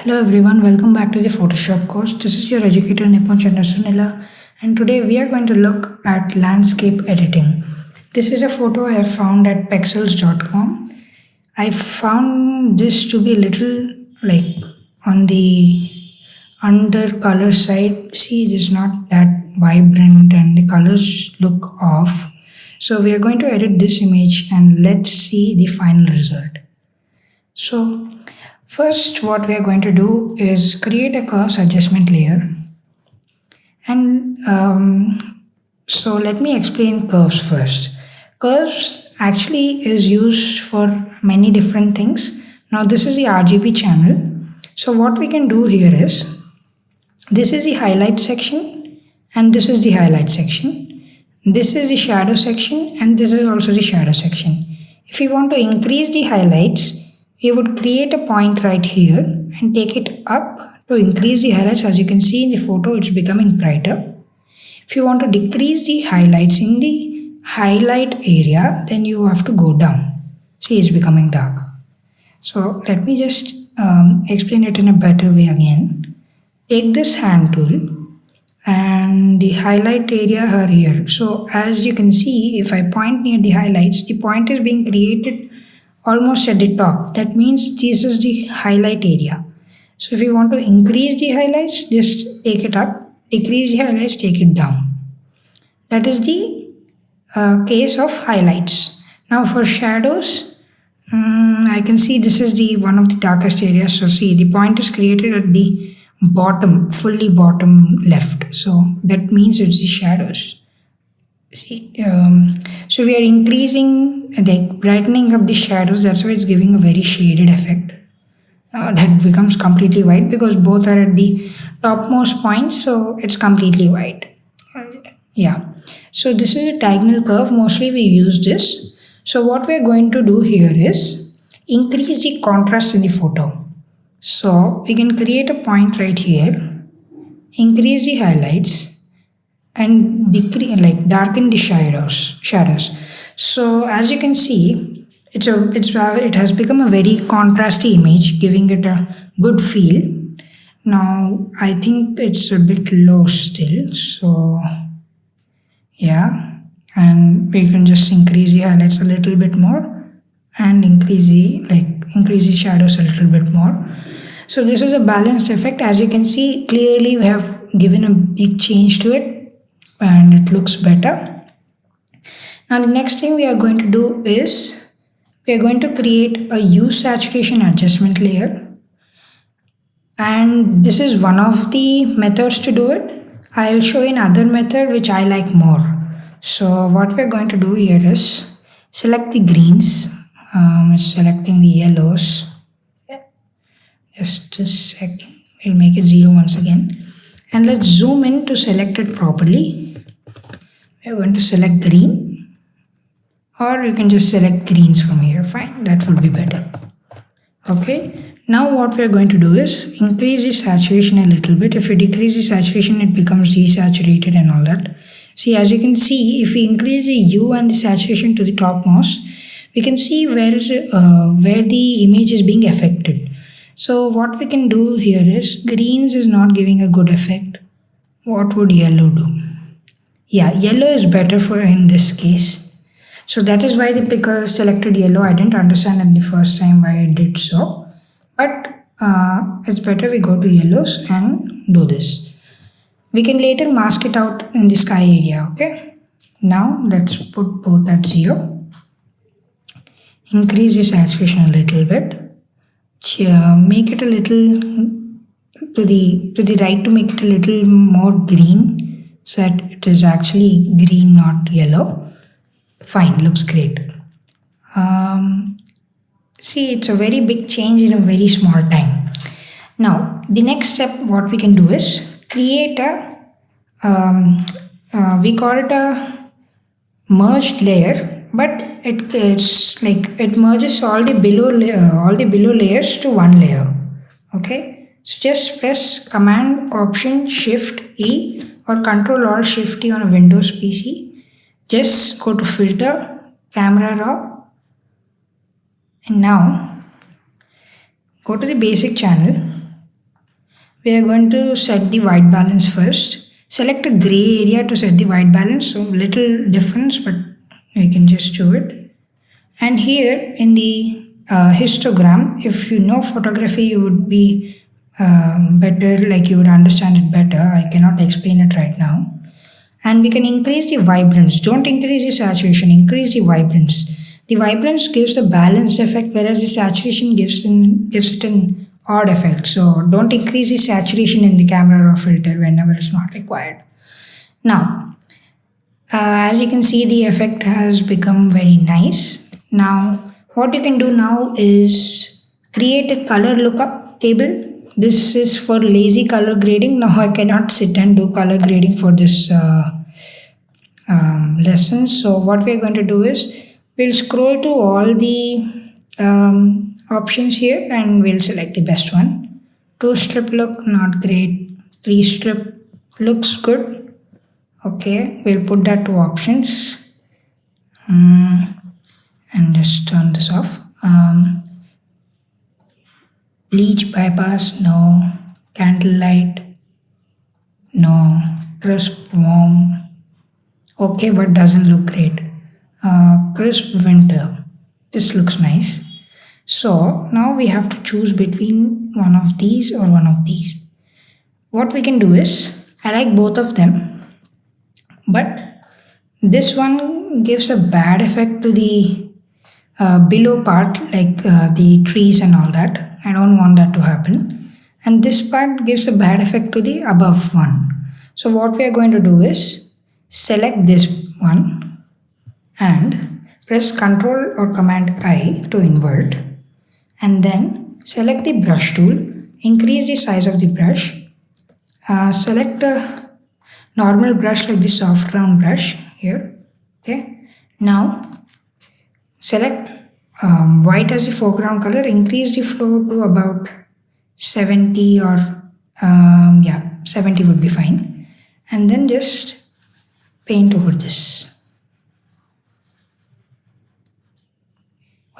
Hello everyone, welcome back to the Photoshop course. This is your educator Nipun Chandra Sunila, and today we are going to look at landscape editing. This is a photo I have found at pexels.com. I found this to be a little like on the under color side. See, it is not that vibrant and the colors look off. So we are going to edit this image and let's see the final result. So first what we are going to do is create a curves adjustment layer, and so let me explain curves first. Curves actually is used for many different things. Now this is the RGB channel. So what we can do here is, this is the highlight section and this is the highlight section. This is the shadow section and this is also the shadow section. If we want to increase the highlights, we would create a point right here and take it up to increase the highlights. As you can see in the photo, it's becoming brighter. If you want to decrease the highlights in the highlight area, then you have to go down. See, it's becoming dark. So let me just explain it in a better way again. Take this hand tool and the highlight area are here. So as you can see, if I point near the highlights, the point is being created almost at the top. That means this is the highlight area. So if you want to increase the highlights, just take it up, decrease the highlights, take it down. That is the case of highlights. Now for shadows, I can see this is the one of the darkest areas. So see, the point is created at the bottom, fully bottom left. So that means it's the shadows. See, so we are increasing, like brightening up the shadows. That's why it's giving a very shaded effect. That becomes completely white because both are at the topmost point, so it's completely white. Yeah. So this is a diagonal curve. Mostly we use this. So what we are going to do here is increase the contrast in the photo. So we can create a point right here, increase the highlights, and decrease, like darken the shadows. So as you can see, it has become a very contrasty image, giving it a good feel. Now I think it's a bit low still, so yeah, and we can just increase the highlights a little bit more and increase the shadows a little bit more. So this is a balanced effect. As you can see clearly, we have given a big change to it and it looks better. Now the next thing we are going to do is we are going to create a hue saturation adjustment layer, and this is one of the methods to do it. I'll show you another method which I like more. So what we're going to do here is select the greens, selecting the yellows. Just a second, we'll make it 0 once again, and let's zoom in to select it properly. We're going to select green, or you can just select greens from here. Fine, that would be better. Okay, now what we're going to do is increase the saturation a little bit. If you decrease the saturation, it becomes desaturated and all that. See, as you can see, if we increase the hue and the saturation to the topmost, we can see where the image is being affected. So what we can do here is, greens is not giving a good effect. What would yellow do? Yeah, yellow is better for in this case. So that is why the picker selected yellow. I didn't understand it the first time why I did so. But it's better we go to yellows and do this. We can later mask it out in the sky area, okay? Now let's put both at 0. Increase the saturation a little bit. Make it a little to the right to make it a little more green, so that it is actually green, not yellow. Fine, looks great. See, it's a very big change in a very small time. Now the next step what we can do is create a we call it a merged layer, but it's like it merges all the below layers to one layer. Okay, so just press Command Option Shift E or Control Alt Shift T on a Windows PC. Just go to Filter, Camera Raw, and now go to the basic channel We are going to set the white balance first. Select a gray area to set the white balance. So little difference, but we can just do it. And here in the histogram, if you know photography, you would be better, like you would understand it better. I cannot explain it right now. And we can increase the vibrance. Don't increase the saturation, increase the vibrance. The vibrance gives a balanced effect, whereas the saturation gives it an odd effect. So don't increase the saturation in the camera raw filter whenever it's not required. Now, as you can see, the effect has become very nice. Now, what you can do now is create a color lookup table. This is for lazy color grading. Now, I cannot sit and do color grading for this lesson. So, what we're going to do is we'll scroll to all the options here and we'll select the best one. 2-strip look, not great. 3-strip looks good. Okay, we'll put that to options and just turn this off. Bleach bypass, no. Candlelight, no. Crisp warm, okay, but doesn't look great. Crisp winter, this looks nice. So now we have to choose between one of these or one of these. What we can do is, I like both of them, but this one gives a bad effect to the below part, like the trees and all that. I don't want that to happen. And this part gives a bad effect to the above one. So what we are going to do is select this one and press Ctrl or Command I to invert, and then select the brush tool, increase the size of the brush, select a normal brush like the soft round brush here. Okay, now select white as the foreground color, increase the flow to about 70 or 70 would be fine, and then just paint over this.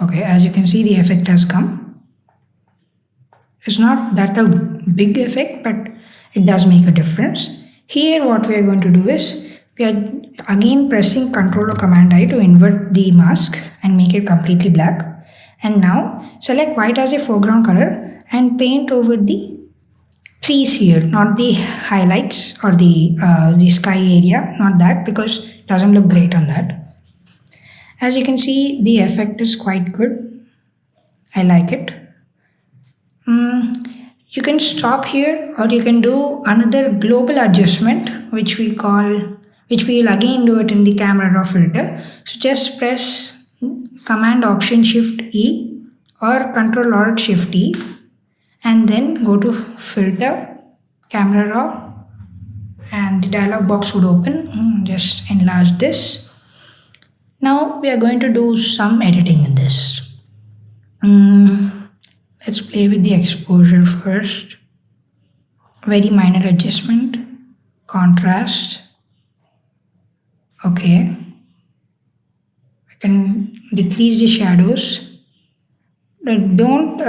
Okay, as you can see, the effect has come. It's not that a big effect, but it does make a difference. Here what we are going to do is, we are again pressing Ctrl or Command I to invert the mask and make it completely black. And now select white as a foreground color and paint over the trees here, not the highlights or the sky area, not that, because it doesn't look great on that. As you can see, the effect is quite good. I like it. You can stop here, or you can do another global adjustment, which we will again do it in the camera raw filter. So just press Command Option Shift E or Control Alt Shift E, and then go to Filter, Camera Raw, and the dialog box would open. Just enlarge this. Now we are going to do some editing in this. Let's play with the exposure first. Very minor adjustment. Contrast. Okay. I can decrease the shadows. Don't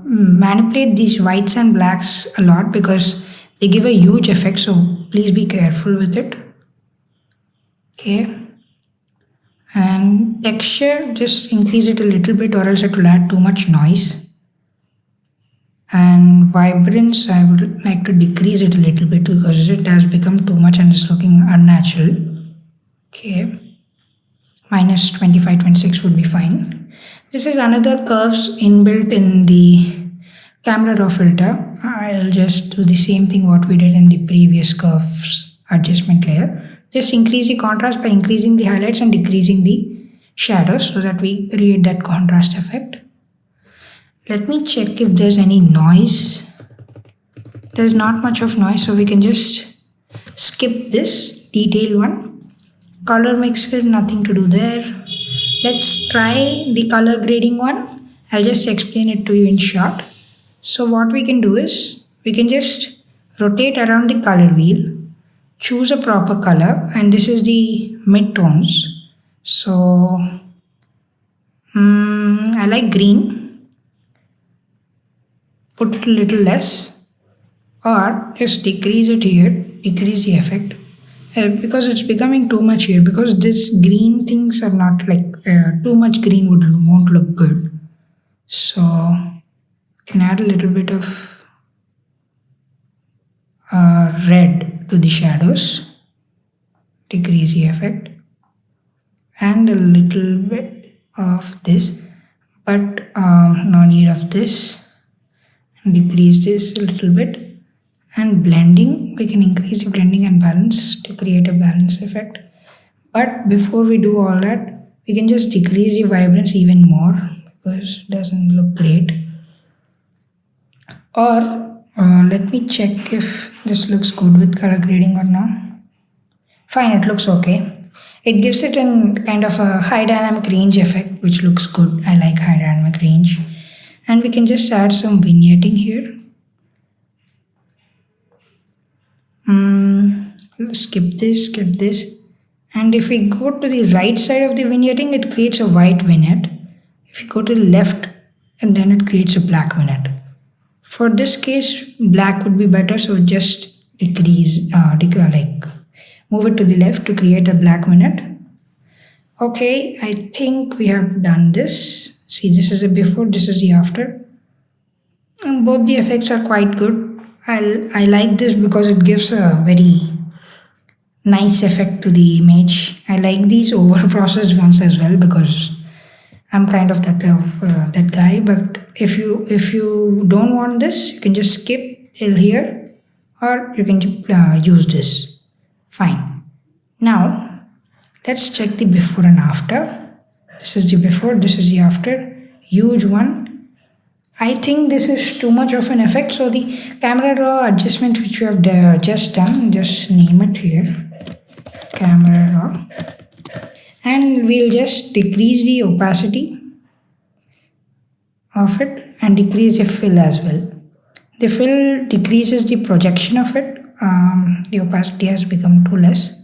manipulate these whites and blacks a lot because they give a huge effect, so please be careful with it. Okay. And texture, just increase it a little bit or else it will add too much noise. And vibrance, I would like to decrease it a little bit because it has become too much and it's looking unnatural. Okay, minus 25, 26 would be fine. This is another curves inbuilt in the camera raw filter. I'll just do the same thing what we did in the previous curves adjustment layer. Just increase the contrast by increasing the highlights and decreasing the shadows so that we create that contrast effect. Let me check if there's any noise. There's not much of noise, so we can just skip this detail one. Color mixer, nothing to do there. Let's try the color grading one. I'll just explain it to you in short. So what we can do is, we can just rotate around the color wheel, choose a proper color, and this is the mid-tones. So I like green. Put it a little less, or just decrease it here, decrease the effect, because it's becoming too much here, because this green things are not like too much green won't look good. So can add a little bit of red to the shadows, decrease the effect, and a little bit of this, but no need of this. Decrease this a little bit. And blending, we can increase the blending and balance to create a balance effect. But before we do all that, we can just decrease the vibrance even more because it doesn't look great. Or let me check if this looks good with color grading or not. Fine, it looks okay. It gives it an kind of a high dynamic range effect, which looks good. I like high dynamic range. And we can just add some vignetting here. Skip this. And if we go to the right side of the vignetting, it creates a white vignette. If you go to the left, and then it creates a black vignette. For this case, black would be better, so just move it to the left to create a black vignette. Okay, I think we have done this. See, this is the before, this is the after. And both the effects are quite good. I like this because it gives a very nice effect to the image. I like these over processed ones as well because I'm kind of that guy. But if you don't want this, you can just skip till here, or you can use this. Fine. Now let's check the before and after. This is the before, this is the after. Huge one. I think this is too much of an effect, so the camera raw adjustment which you have just done, just name it here, camera raw, and we'll just decrease the opacity of it and decrease the fill as well. The fill decreases the projection of it. The opacity has become too less.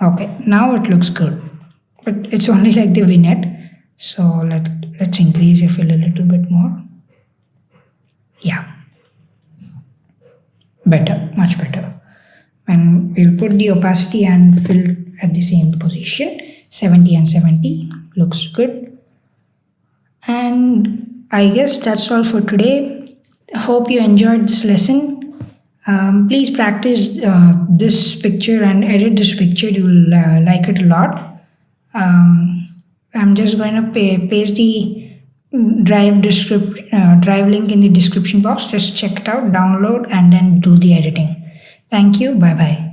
Okay, now it looks good, but it's only like the vignette, so let's increase the fill a little bit more. Yeah, better, much better. And we'll put the opacity and fill at the same position, 70 and 70, looks good. And I guess that's all for today. Hope you enjoyed this lesson. Please practice this picture and edit this picture. You will like it a lot. I'm just going to paste the drive link in the description box. Just check it out, download, and then do the editing. Thank you. Bye bye.